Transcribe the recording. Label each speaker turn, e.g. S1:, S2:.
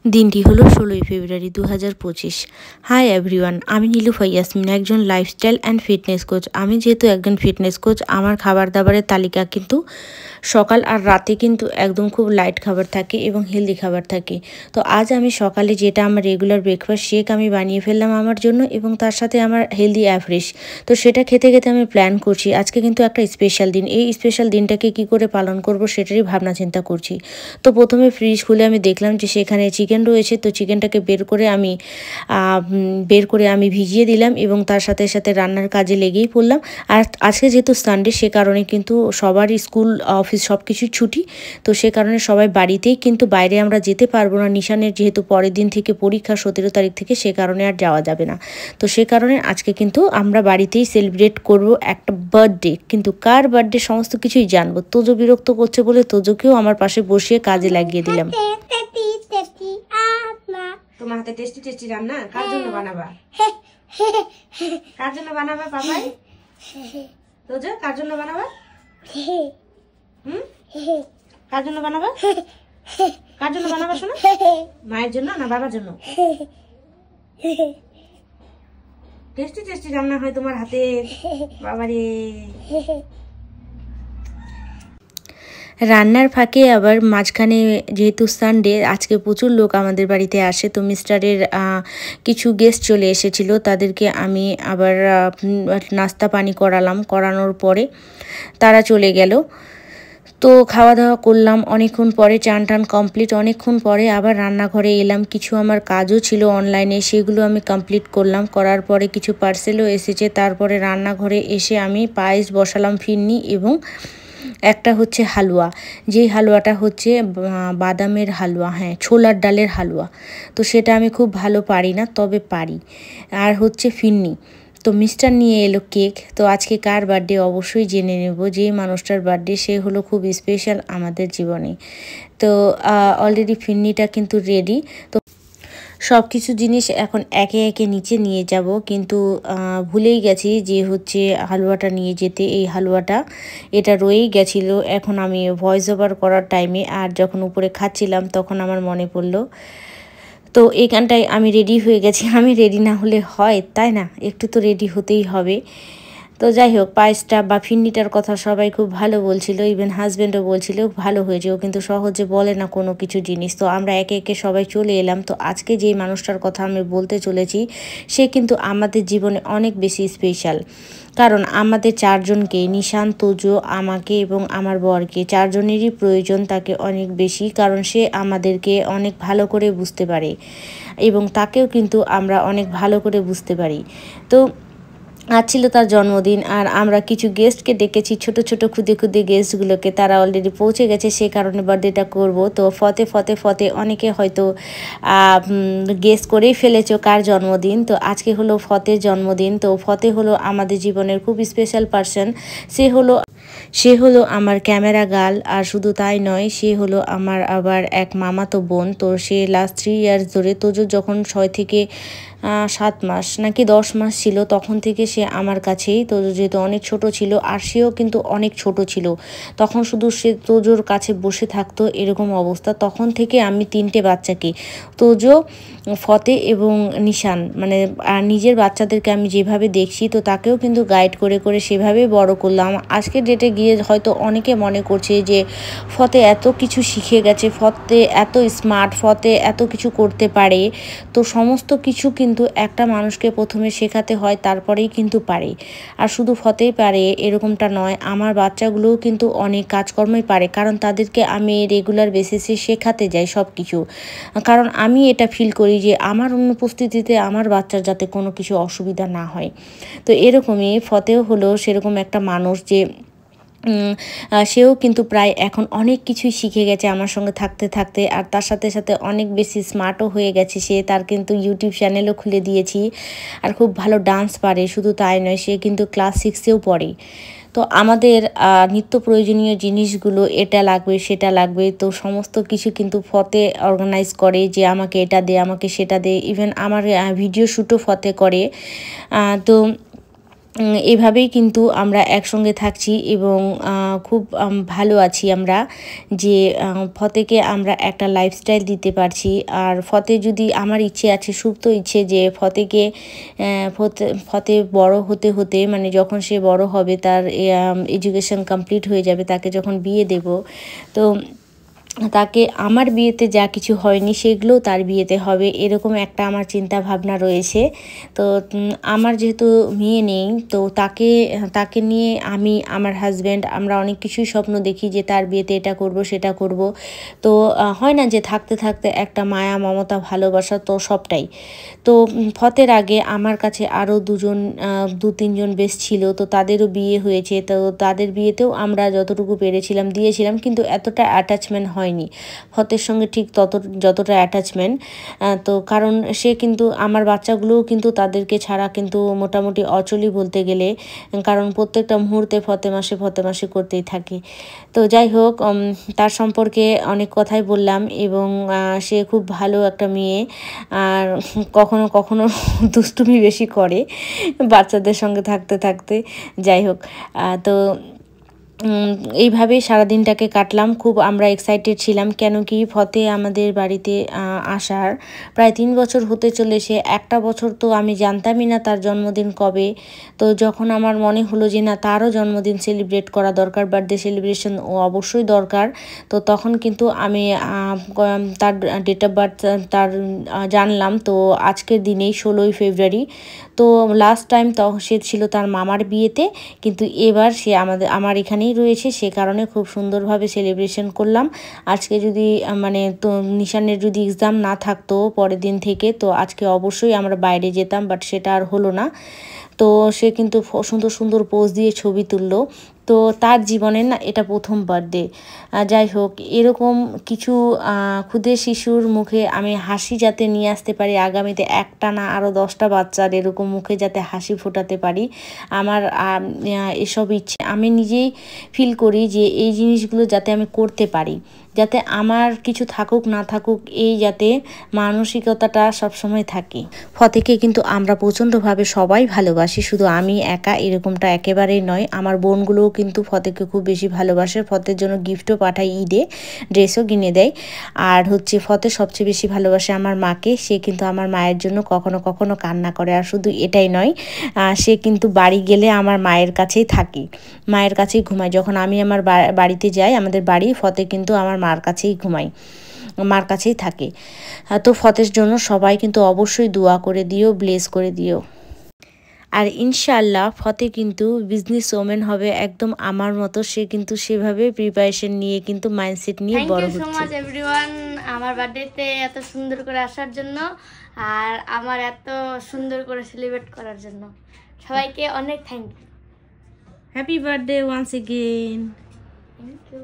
S1: দিনটি হলো 16ই ফেব্রুয়ারি 2025। Hi everyone, আমি নীলুফা ইয়াসমিন, একজন লাইফস্টাইল অ্যান্ড ফিটনেস কোচ। আমি যেহেতু একজন ফিটনেস কোচ, আমার খাবার দাবারের তালিকা কিন্তু সকাল আর রাতে কিন্তু একদম খুব লাইট খাবার থাকে এবং হেলদি খাবার থাকে। তো আজ আমি সকালে যেটা আমার রেগুলার ব্রেকফাস্ট শেক আমি বানিয়ে ফেললাম আমার জন্য, এবং তার সাথে আমার হেলদি অ্যাভারেজ। তো সেটা খেতে খেতে আমি প্ল্যান করছি আজকে কিন্তু একটা স্পেশাল দিন। এই স্পেশাল দিনটাকে কি করে পালন করব সেটারই ভাবনা চিন্তা করছি। তো প্রথমে ফ্রিজ খুলে আমি দেখলাম যে সেখানে চিকেন রয়েছে। তো চিকেনটাকে বের করে আমি ভিজিয়ে দিলাম এবং তার সাথে সাথে রান্নার কাজে লেগেই পড়লাম। আর আজকে যেহেতু সানডে, সে কারণে কিন্তু সবারই স্কুল অফিস সব কিছুই ছুটি। তো সে কারণে সবাই বাড়িতেই, কিন্তু বাইরে আমরা যেতে পারবো না। নিশানের যেহেতু পরের দিন থেকে পরীক্ষা, 17 তারিখ থেকে, সে কারণে আর যাওয়া যাবে না। তো সে কারণে আজকে কিন্তু আমরা বাড়িতেই সেলিব্রেট করব একটা বার্থডে। কিন্তু কার বার্থডে সমস্ত কিছুই জানবো। তোজো বিরক্ত করছে বলে তোজোকেও আমার পাশে বসিয়ে কাজে লাগিয়ে দিলাম। তোমার হাতে টেস্টি টেস্টি রান্না কার জন্য বানাবা? কার জন্য বানাবা পাপাই? তোজো কার জন্য বানাবা? কার জন্য বানাবা? কার জন্য বানাবা শোনো? মায়ের জন্য না বাবার জন্য? টেস্টি টেস্টি রান্না হয় তোমার হাতে বাবারে। রান্নার ফাঁকে আবার মাঝখানে, যেহেতু সানডে, আজকে প্রচুর লোক আমাদের বাড়িতে আসে। তো মিস্টারের কিছু গেস্ট চলে এসেছিল, তাদেরকে আমি আবার নাস্তা পানি করানোর পরে তারা চলে গেল। তো খাওয়া দাওয়া করলাম অনেকক্ষণ পরে, চান টান কমপ্লিট। অনেকক্ষণ পরে আবার রান্নাঘরে এলাম। কিছু আমার কাজও ছিল অনলাইনে, সেগুলো আমি কমপ্লিট করলাম। করার পরে কিছু পার্সেলও এসেছে। তারপরে রান্নাঘরে এসে আমি পায়েস বসালাম, ফিরনি এবং একটা হচ্ছে হালুয়া। যেই হালুয়াটা হচ্ছে বাদামের হালুয়া, হ্যাঁ, ছোলার ডালের হালুয়া। তো সেটা আমি খুব ভালো পারি না, তবে পারি। আর হচ্ছে ফিরনি। তো মিস্টার নিয়ে এলো কেক। তো আজকে কার বার্থডে অবশ্যই জেনে নেব। যেই মানুষটার বার্থডে, সে হলো খুব স্পেশাল আমাদের জীবনে। তো অলরেডি ফিরনিটা কিন্তু রেডি। তো সব কিছু জিনিস এখন একে একে নিচে নিয়ে যাব, কিন্তু ভুলেই গেছি যে হচ্ছে হালুয়াটা নিয়ে যেতে। এই হালুয়াটা এটা রয়েই গেছিলো। এখন আমি ভয়েস ওভার করার টাইমে আর যখন উপরে খাচ্ছিলাম তখন আমার মনে পড়লো। তো এইখানটায় আমি রেডি হয়ে গেছি। আমি রেডি না হলে হয়, তাই না? একটু তো রেডি হতেই হবে। তো যাই হোক, পায়েসটা বা ফিরনিটার কথা সবাই খুব ভালো বলছিল, ইভেন হাজব্যান্ডও বলছিল ভালো হয়েছে। ও কিন্তু সহজে বলে না কোনো কিছু জিনিস। তো আমরা একে একে সবাই চলে এলাম। তো আজকে যেই মানুষটার কথা আমি বলতে চলেছি, সে কিন্তু আমাদের জীবনে অনেক বেশি স্পেশাল। কারণ আমাদের চারজনকে, নিশান, তোজো, আমাকে এবং আমার বরকে, চারজনেরই প্রয়োজন তাকে অনেক বেশি। কারণ সে আমাদেরকে অনেক ভালো করে বুঝতে পারে এবং তাকেও কিন্তু আমরা অনেক ভালো করে বুঝতে পারি। তো আজ ছিল তার জন্মদিন, আর আমরা কিছু গেস্টকে ডেকেছি, ছোট ছোট ক্ষুদে ক্ষুদে গেস্টগুলোকে। তারা অলরেডি পৌঁছে গেছে, সে কারণে বার্থডেটা করব। তো ফতে অনেকে হয়তো গেস করেই ফেলেছো কার জন্মদিন। তো আজকে হলো ফতের জন্মদিন। তো ফতে হলো আমাদের জীবনের খুব স্পেশাল পার্সন। সে হলো আমার ক্যামেরা গার্ল। আর শুধু তাই নয়, সে হলো আমার আবার এক মামাতো বোন। তো সে লাস্ট 3 ইয়ার্স ধরে, তোজো যখন 6 থেকে 7 মাস নাকি 10 মাস ছিল, তখন থেকে সে আমার কাছেই। তোজো যেহেতু অনেক ছোট ছিল, আর সেও কিন্তু অনেক ছোট ছিল, তখন শুধু সে তোজোর কাছে বসে থাকতো, এরকম অবস্থা। তখন থেকে আমি 3টে বাচ্চাকে, তোজো, ফতে এবং নিশান, মানে নিজের বাচ্চাদেরকে আমি যেভাবে দেখছি, তো তাকেও কিন্তু গাইড করে করে সেভাবেই বড় করলাম। আজকের ডেটে গিয়ে হয়তো অনেকে মনে করছে যে ফতে এত কিছু শিখে গেছে, ফতে এত স্মার্ট, ফতে এত কিছু করতে পারে। তো সমস্ত কিছু কিন্তু একটা মানুষকে প্রথমে শেখাতে হয়, তারপরেই কিন্তু পারে। আর শুধু ফতেই পারে এরকমটা নয়, আমার বাচ্চাগুলোও কিন্তু অনেক কাজকর্মই পারে। কারণ তাদেরকে আমি রেগুলার বেসিসে শেখাতে যাই সব কিছু। কারণ আমি এটা ফিল করি যে আমার অনুপস্থিতিতে আমার বাচ্চার যাতে কোনো কিছু অসুবিধা না হয়। তো এরকমই ফতেও হলো সেরকম একটা মানুষ যে সেও কিন্তু প্রায় এখন অনেক কিছুই শিখে গেছে আমার সঙ্গে থাকতে থাকতে। আর তার সাথে সাথে অনেক বেশি স্মার্টও হয়ে গেছে সে। তার কিন্তু ইউটিউব চ্যানেলও খুলে দিয়েছি। আর খুব ভালো ডান্স পারে। শুধু তাই নয়, সে কিন্তু ক্লাস 6-এও পড়ে। তো আমাদের নিত্য প্রয়োজনীয় জিনিসগুলো, এটা লাগবে সেটা লাগবে, তো সমস্ত কিছু কিন্তু ফতে অর্গানাইজ করে যে আমাকে এটা দে, আমাকে সেটা দে। ইভেন আমার ভিডিও শ্যুটও ফতে করে। তো এভাবেই কিন্তু আমরা একসঙ্গে থাকছি এবং খুব ভালো আছি আমরা যে ফতেকে আমরা একটা লাইফস্টাইল দিতে পারছি। আর ফতে যদি আমার ইচ্ছে আছে, সুপ্ত ইচ্ছে যে ফতেকে ফতে বড় হতে হতে মানে যখন সে বড় হবে, তার এডুকেশন কমপ্লিট হয়ে যাবে, তাকে যখন বিয়ে দেব, তো তাকে আমার বিয়েতে যা কিছু হয়নি সেগুলোও তার বিয়েতে হবে, এরকম একটা আমার চিন্তা ভাবনা রয়েছে। তো আমার যেহেতু মেয়ে নেই, তো তাকে নিয়ে আমি, আমার হাজব্যান্ড, আমরা অনেক কিছুই স্বপ্ন দেখি যে তার বিয়েতে এটা করব সেটা করব। তো হয় না যে থাকতে থাকতে একটা মায়া, মমতা, ভালোবাসা, তো সবটাই। তো ফতের আগে আমার কাছে আরও দু তিনজন বেশ ছিল, তো তাদেরও বিয়ে হয়েছে। তো তাদের বিয়েতেও আমরা যতটুকু পেরেছিলাম দিয়েছিলাম, কিন্তু এতটা অ্যাটাচমেন্ট হয়নি ফতের সঙ্গে, ঠিক যতটা অ্যাটাচমেন্ট। তো কারণ সে কিন্তু, আমার বাচ্চাগুলোও কিন্তু তাদেরকে ছাড়া কিন্তু মোটামুটি অচলই বলতে গেলে, কারণ প্রত্যেকটা মুহূর্তে ফতে মাসে করতেই থাকে। তো যাই হোক, তার সম্পর্কে অনেক কথাই বললাম এবং সে খুব ভালো একটা মেয়ে। আর কখনো কখনো দুষ্টুমি বেশি করে বাচ্চাদের সঙ্গে থাকতে থাকতে। যাই হোক, তো এইভাবেই সারাদিনটাকে কাটলাম। খুব আমরা এক্সাইটেড ছিলাম, কেন কি ফতে আমাদের বাড়িতে আসার প্রায় 3 বছর হতে চলেছে। একটা বছর তো আমি জানতামই না তার জন্মদিন কবে। তো যখন আমার মনে হলো যে না, তারও জন্মদিন সেলিব্রেট করা দরকার, বার্থডে সেলিব্রেশন অবশ্যই দরকার, তো তখন কিন্তু আমি তার ডেট অফ বার্থ তার জানলাম। তো আজকের দিনেই 16ই ফেব্রুয়ারি। তো লাস্ট টাইম সে ছিল তার মামার বিয়েতে, কিন্তু এবার সে আমার এখানেই রয়েছে, সে কারণে খুব সুন্দরভাবে সেলিব্রেশন করলাম। আজকে যদি মানে তো নিশানের যদি এক্সাম না থাকতো পরের দিন থেকে, তো আজকে অবশ্যই আমরা বাইরে যেতাম, বাট সেটা আর হলো না। তো সে কিন্তু সুন্দর সুন্দর পোজ দিয়ে ছবি তুললো। তো তার জীবনে না এটা প্রথম বার্থডে। যাই হোক, এরকম কিছু ক্ষুদে শিশুর মুখে আমি হাসি যাতে নিয়ে আসতে পারি আগামীতে, একটা না আরও 10টা বাচ্চার এরকম মুখে যাতে হাসি ফোটাতে পারি, আমার এসব ইচ্ছে আমি নিজেই ফিল করি যে এই জিনিসগুলো যাতে আমি করতে পারি, যাতে আমার কিছু থাকুক না থাকুক, এই যাতে মানসিকতাটা সবসময় থাকে। ফতেকে কিন্তু আমরা প্রচণ্ডভাবে সবাই ভালোবাসি, শুধু আমি একা এরকমটা একেবারেই নয়। আমার বোনগুলোও কিন্তু ফতেকে খুব বেশি ভালোবাসে, ফতের জন্য গিফটও পাঠায়, ঈদে ড্রেসও কিনে দেয়। আর হচ্ছে ফতে সবচেয়ে বেশি ভালোবাসে আমার মাকে, সে কিন্তু আমার মায়ের জন্য কখনো কখনো কান্না করে। আর শুধু এটাই নয়, সে কিন্তু বাড়ি গেলে আমার মায়ের কাছেই থাকে, মায়ের কাছেই ঘুমায়। যখন আমি আমার বাড়িতে যাই, আমাদের বাড়ি, ফতে কিন্তু আমার মার কাছেই ঘুমায়, মার কাছেই থাকে। তো ফতের জন্য সবাই কিন্তু অবশ্যই দোয়া করে দিও, ব্লেস করে দিও। আর ইনশাআল্লাহ ফতে কিন্তু বিজনেস ওমেন হবে একদম আমার মতো। সে কিন্তু সেভাবে প্রিপারেশন নিয়ে কিন্তু মাইন্ডসেট নিয়ে বড় হচ্ছে।
S2: Thank you so much everyone আমার বার্থডেতে এত সুন্দর করে আসার জন্য, আর আমার এত সুন্দর করে সেলিব্রেট করার জন্য সবাইকে অনেক thank you.
S1: Happy birthday once again.
S2: Thank you.